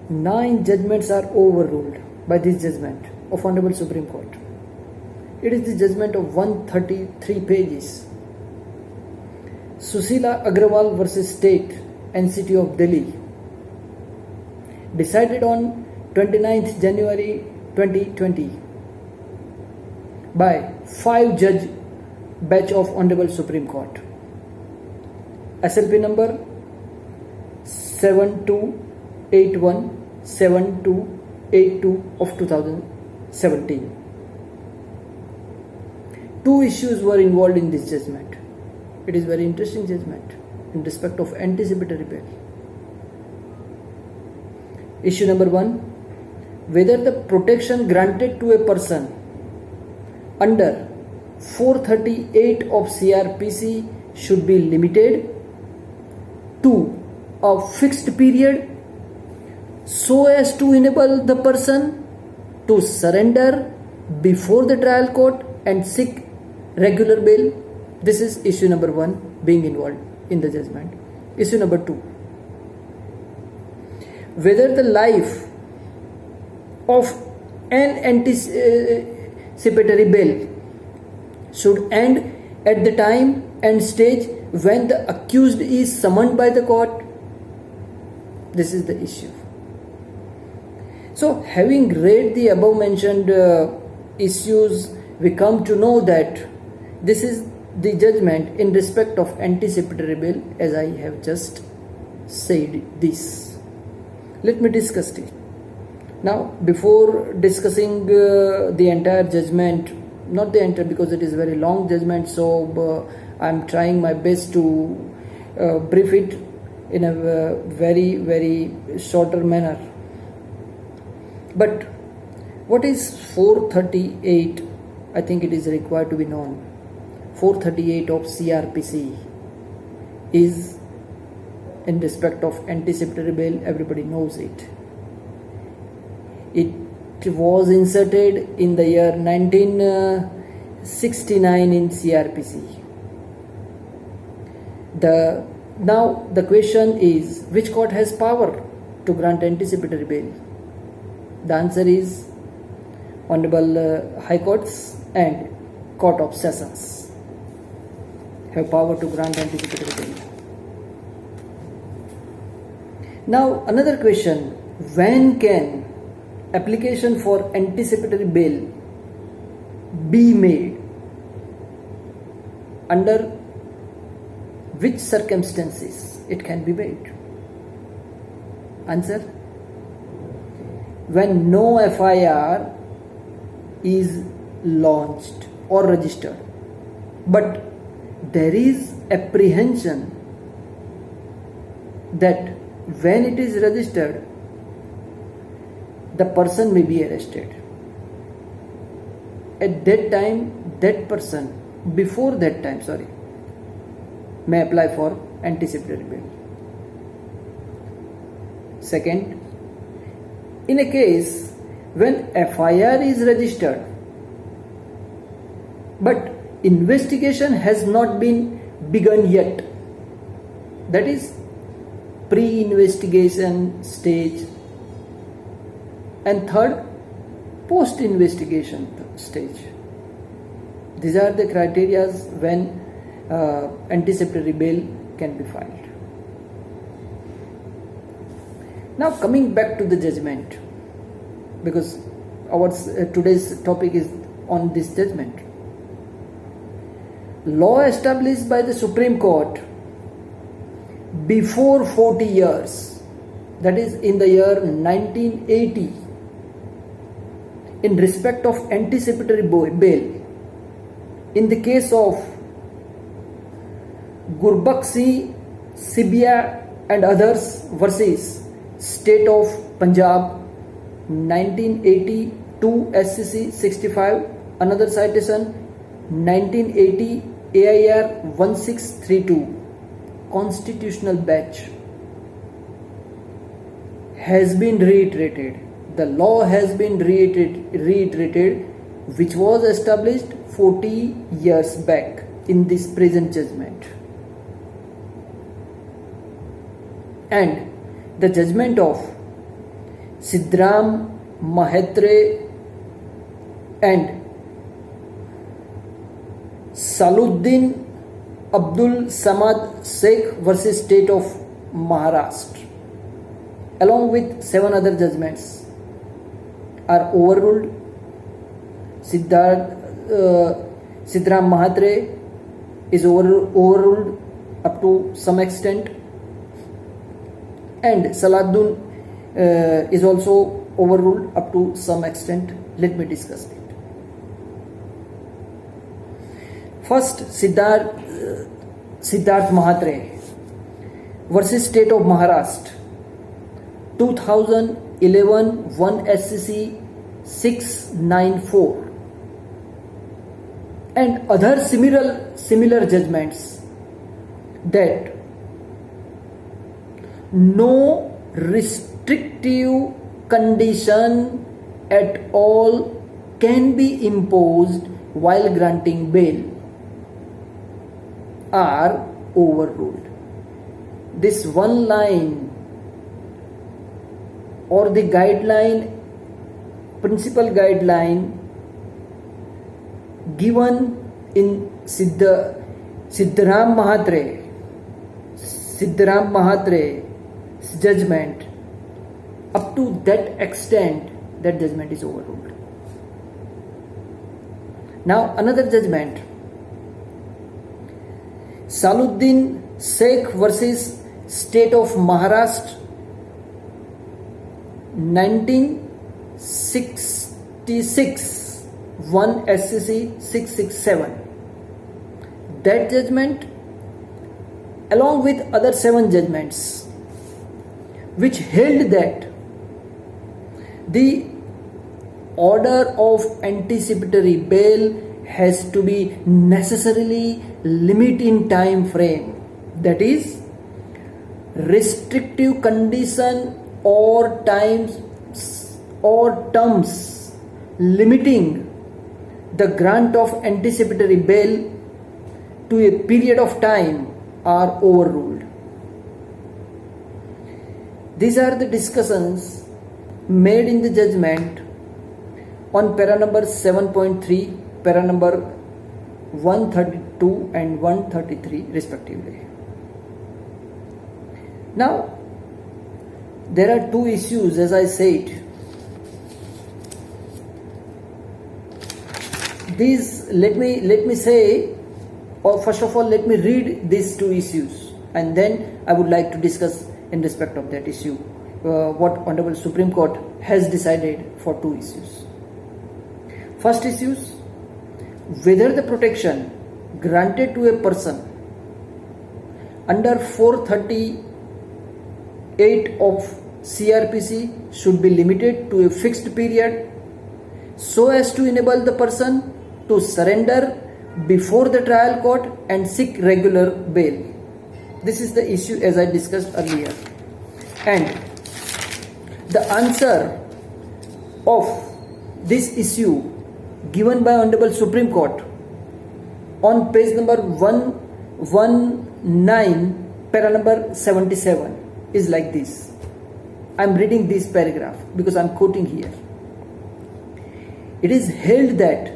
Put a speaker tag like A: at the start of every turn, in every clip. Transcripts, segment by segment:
A: 9 judgments are overruled by this judgment of Honorable Supreme Court. It is the judgment of 133 pages. Susila Agrawal versus State and City of Delhi, decided on 29th January 2020 by 5-judge batch of Honorable Supreme Court. SLP number 72817282 of 2017. Two issues were involved in this judgment. It is very interesting judgment in respect of anticipatory bail. Issue number 1, whether the protection granted to a person under 438 of CRPC should be limited to a fixed period so as to enable the person to surrender before the trial court and seek regular bail. This is issue number 1 being involved in the judgment. Issue number 2, whether the life of an anticipatory bail should end at the time and stage when the accused is summoned by the court. This is the issue. So, having read the above mentioned issues, we come to know that this is the judgment in respect of anticipatory bail, as I have just said this. Let me discuss it. Now, before discussing the entire judgment, not the entire because it is very long judgment, so I am trying my best to brief it in a very shorter manner. But what is 438? I think it is required to be known. 438 of CRPC is in respect of anticipatory bail. Everybody knows it. It was inserted in the year 1969 in CRPC. Now the question is, which court has power to grant anticipatory bail? The answer is Honorable High Courts and Court of Sessions have power to grant anticipatory bail. Now another question, when can application for anticipatory bail be made? Under which circumstances it can be made? Answer, when no FIR is launched or registered, but there is apprehension that when it is registered, the person may be arrested. At that time, that person, before that time, may apply for anticipatory bail. Second, in a case when FIR is registered, but investigation has not been begun yet, that is pre-investigation stage, and third, post-investigation stage. These are the criteria when anticipatory bail can be filed. Now coming back to the judgment, because our today's topic is on this judgment. Law established by the Supreme Court before 40 years, that is in the year 1980, in respect of anticipatory bail, in the case of Gurbakshi, Sibia and others versus State of Punjab, 1982 SCC 65, another citation 1980 AIR 1632, constitutional batch, has been reiterated. The law has been reiterated, which was established 40 years back in this present judgment. And the judgment of Sidram Mahatre and Saluddin Abdul Samad Sheikh versus State of Maharashtra, along with 7 other judgments, are overruled. Sidram Mahatre is overruled up to some extent, and Saladdin is also overruled up to some extent. Let me discuss it. First, Siddharth Mahatre versus State of Maharashtra, 2011 1 SCC 694 and other similar judgments, that no restrictive condition at all can be imposed while granting bail, are overruled. This one line or the guideline, principal guideline given in Sidram Mahatre's judgment, up to that extent, that judgment is overruled. Now another judgment, Saluddin Sheikh versus State of Maharashtra, 1966 1 SCC 667. That judgment, along with other 7 judgments, which held that the order of anticipatory bail has to be necessarily limit in time frame, that is, restrictive condition or times or terms limiting the grant of anticipatory bail to a period of time are overruled. These are the discussions made in the judgment on para number 7.3, para number 132 and 133 respectively. Now, there are 2 issues, as I said. These, let me say, or first of all, let me read these 2 issues, and then I would like to discuss in respect of that issue what Honorable Supreme Court has decided for 2 issues. First issues, whether the protection granted to a person under 438 of CRPC should be limited to a fixed period so as to enable the person to surrender before the trial court and seek regular bail. This is the issue as I discussed earlier. And the answer of this issue given by Honorable Supreme Court on page number 119, para number 77 is like this. I am reading this paragraph because I am quoting here. It is held that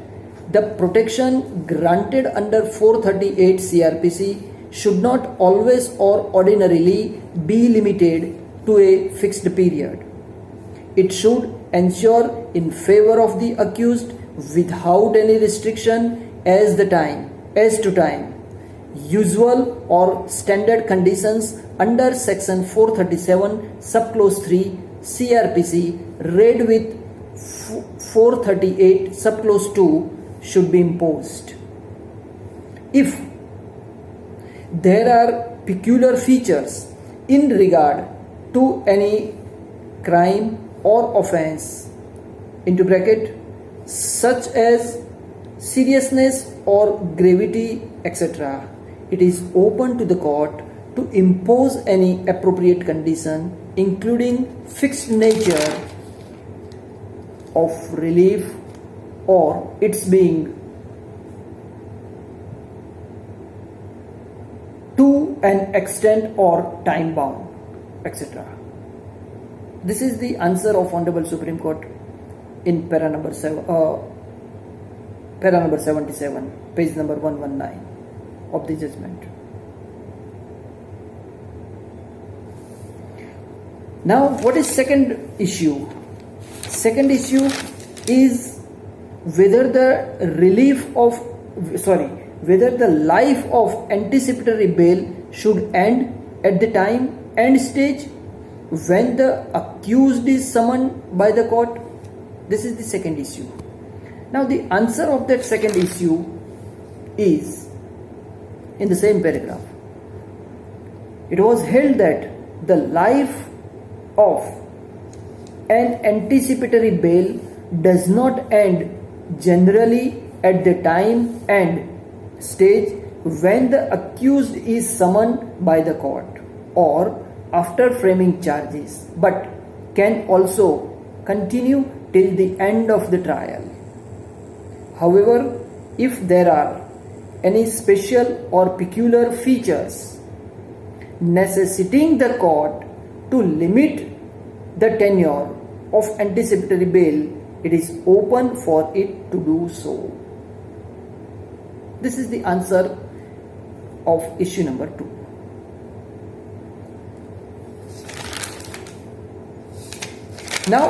A: the protection granted under 438 CRPC should not always or ordinarily be limited to a fixed period. It should ensure in favor of the accused without any restriction as to time, usual or standard conditions under section 437 subclause 3 CRPC read with 438 subclause 2 should be imposed. If there are peculiar features in regard to any crime or offense into bracket such as seriousness or gravity, etc., it is open to the court to impose any appropriate condition, including fixed nature of relief or its being to an extent or time bound, etc. This is the answer of Honorable Supreme Court in para number 77, page number 119 of the judgment. Now, what is second issue? Second issue is whether the life of anticipatory bail should end at the time and stage when the accused is summoned by the court. This is the second issue. Now, the answer of that second issue is in the same paragraph. It was held that the life of an anticipatory bail does not end generally at the time and stage when the accused is summoned by the court or after framing charges, but can also continue till the end of the trial. However, if there are any special or peculiar features necessitating the court to limit the tenure of anticipatory bail, it is open for it to do so. This is the answer of issue number 2. Now,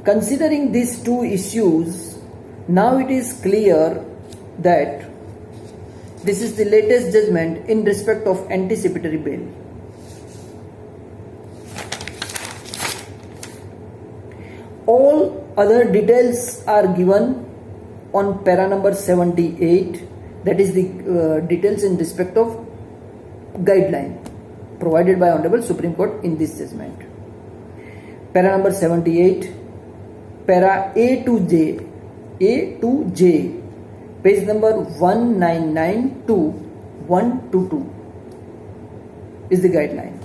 A: considering these two issues, now it is clear that this is the latest judgment in respect of anticipatory bail. All other details are given on para number 78, that is the details in respect of guideline provided by Honorable Supreme Court in this judgment. Para number 78, para A to J, page number 199 to 122 is the guideline,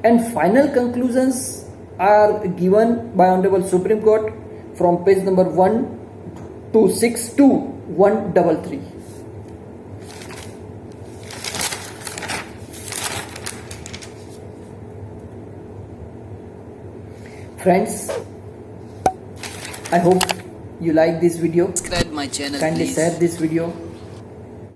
A: and final conclusions are given by Honorable Supreme Court from page number 126 to 133. Friends, I hope you like this video.
B: Subscribe my channel,
A: Kindly
B: please.
A: share this video